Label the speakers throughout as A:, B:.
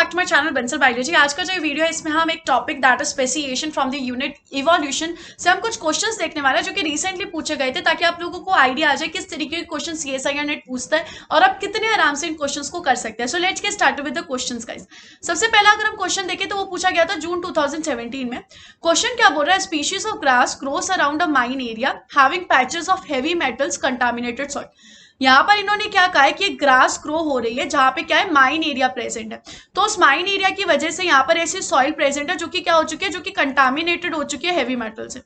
A: Back to my channel Bansal biology. आज का जो वीडियो है इसमें हम एक topic that is speciation from the unit evolution से हम कुछ क्वेश्चंस देखने वाले हैं जो कि रिसेंटली पूछे गए थे, ताकि आप लोगों को आइडिया आ जाए किस तरीके के क्वेश्चन सीएसआईआर नेट पूछता है और आप कितने आराम से इन क्वेश्चंस को कर सकते हैं। So let's get started with the questions guys. सबसे पहला अगर हम क्वेश्चन देखें तो वो पूछा गया था जून 2017 में। क्वेश्चन क्या बोल रहा है? Species of grass grows around a mine area having patches of heavy metals contaminated soil. यहाँ पर इन्होंने क्या कहा है कि ग्रास ग्रो हो रही है जहां पे क्या है, माइन एरिया प्रेजेंट है। तो उस माइन एरिया की वजह से यहाँ पर ऐसी सॉइल प्रेजेंट है जो कि क्या हो चुकी है, जो कि कंटामिनेटेड हो चुकी है हेवी मेटल से।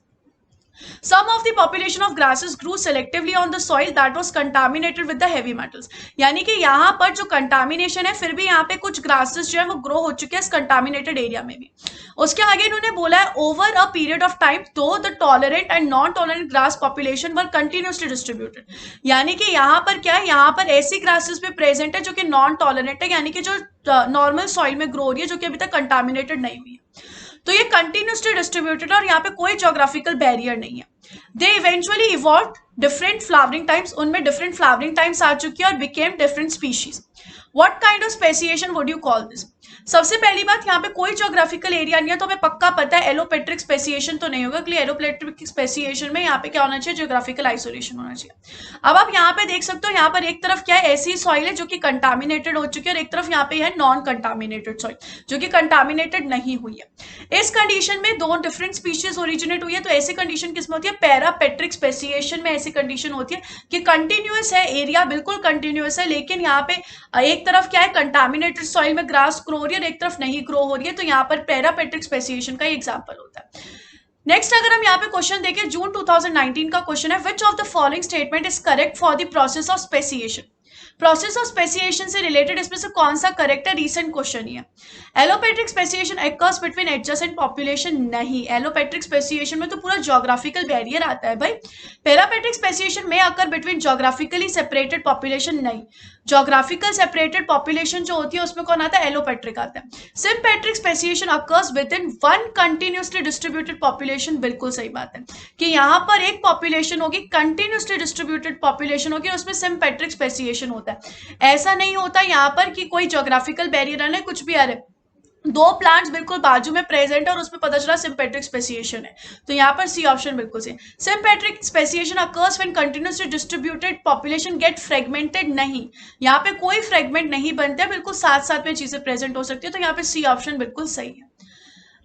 A: Some of the population of grasses grew selectively on the soil that was contaminated with the heavy metals। यानी कि यहाँ पर जो कंटामिनेशन है फिर भी यहाँ पे कुछ ग्रासेस जो है वो ग्रो हो चुके हैं इस कंटामिनेटेड एरिया में भी। उसके आगे इन्होंने बोला है over a period of time दो the tolerant and non tolerant grass population were continuously distributed. यानी कि यहाँ पर क्या है, यहाँ पर ऐसी ग्रासेस भी प्रेजेंट है जो कि नॉन टॉलरेंट है, यानी कि जो नॉर्मल सॉइल में ग्रो हो रही है, जो कि अभी तक कंटामिनेटेड नहीं हुई है। तो ये कंटिन्यूसली डिस्ट्रीब्यूटेड और यहाँ पे कोई ज्योग्राफिकल बैरियर नहीं है। They eventually evolve different flowering times, उनमें डिफरेंट फ्लावरिंग टाइम्स आ चुकी है और became different species. What kind of speciation would you call this? सबसे पहली बात, यहाँ पे कोई ज्योग्राफिकल एरिया नहीं है, तो हमें पक्का पता है एलोपेट्रिक स्पेसिएशन तो नहीं होगा, क्योंकि एलोपेट्रिक स्पेसिएशन में यहाँ पे क्या होना चाहिए, ज्योग्राफिकल आइसोलेशन होना चाहिए। अब आप यहाँ पे देख सकते हो, यहाँ पर एक तरफ क्या है, ऐसी सॉइल है जो कि कंटामिनेटेड हो चुकी है और एक तरफ यहाँ पे है नॉन कंटामिनेटेड सॉइल जो कि कंटामिनेटेड नहीं हुई है। इस कंडीशन में दो डिफरेंट स्पीशीज ओरिजिनेट हुई है। तो ऐसी कंडीशन किसमें होती है? पैरापेट्रिक स्पेसिएशन में ऐसी कंडीशन होती है कि कंटिन्यूअस है एरिया, बिल्कुल कंटिन्यूअस है, लेकिन यहाँ पे एक तरफ क्या है, कंटामिनेटेड सॉइल में ग्रास ग्रो हो रही है और एक तरफ नहीं ग्रो हो रही है। तो यहाँ पर पैरापेट्रिक स्पेसिएशन का एग्जांपल होता है। नेक्स्ट अगर हम यहाँ पे क्वेश्चन देखें, जून 2019 का क्वेश्चन है, which of the following statement is correct for the process of speciation? Process of speciation से रिलेटेड इसमें से कौन सा करेक्ट है? रीसेंट क्वेश्चन ही है। Allopatric speciation occurs between adjacent population, नहीं। एलोपेट्रिक स्पेसिएशन में तो पूरा ज्योग्राफिकल बैरियर आता है भाई। पैरापेट्रिक स्पेसिएशन में occur between geographically separated population, नहीं। ज्योग्राफिकल सेपरेटेड पॉपुलेशन जो होती है उसमें कौन आता है? एलोपेट्रिक आता है। Sympatric speciation occurs with in one continuously distributed population, बिल्कुल सही बात है कि यहाँ पर एक पॉपुलेशन होगी, कंटिन्यूसली डिस्ट्रीब्यूटेड पॉपुलेशन होगी, उसमें सिम्पेट्रिक स्पेसिएशन होता है। ऐसा नहीं होता यहाँ पर कि कोई ज्योग्राफिकल बैरियर है, कुछ भी आ रहा है, दो प्लांट्स बिल्कुल बाजू में प्रेजेंट है और उसमें पता चला सिम्पेट्रिक स्पेसिएशन है। तो यहाँ पर सी ऑप्शन बिल्कुल सही। Sympatric speciation occurs when continuously distributed population get fragmented, नहीं। यहाँ पे कोई फ्रेगमेंट नहीं बनता है, बिल्कुल साथ साथ में चीजें प्रेजेंट हो सकती है। तो यहाँ पे सी ऑप्शन बिल्कुल सही है।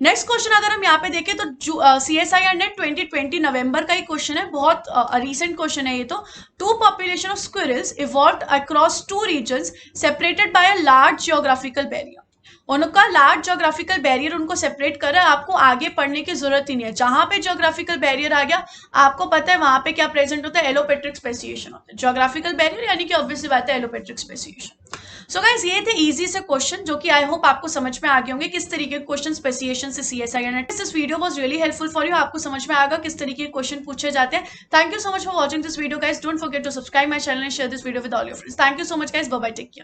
A: नेक्स्ट क्वेश्चन अगर हम यहाँ पे देखें तो सीएसआईआर नेट 2020 नवंबर का ही क्वेश्चन है, बहुत रीसेंट क्वेश्चन है ये तो। Two population of squirrels evolved across two regions separated by a large geographical barrier. उनका लार्ज ज्योग्राफिकल बैरियर उनको सेपरेट कर रहा है, आपको आगे पढ़ने की जरूरत ही नहीं है। जहां पे ज्योग्राफिकल बैरियर आ गया आपको पता है वहां पे क्या प्रेजेंट होता है, एलोपेट्रिक स्पेसिएशन होता है। ज्योग्राफिकल बैरियर यानी कि ऑब्वियसली बात है एलोपेट्रिक स्पेसिएशन। सो गाइस ये थे इजी से क्वेश्चन जो कि आई होप आपको समझ में आ गए होंगे किस तरीके के क्वेश्चन स्पेसिएशन से CSIR net. This video was really helpful for you, आपको समझ में आएगा किस तरीके के क्वेश्चन पूछे जाते हैं। Thank you so much for watching this video guys, don't forget to subscribe my channel and share this video with all your friends. Thank you so much guys, bye bye, take care.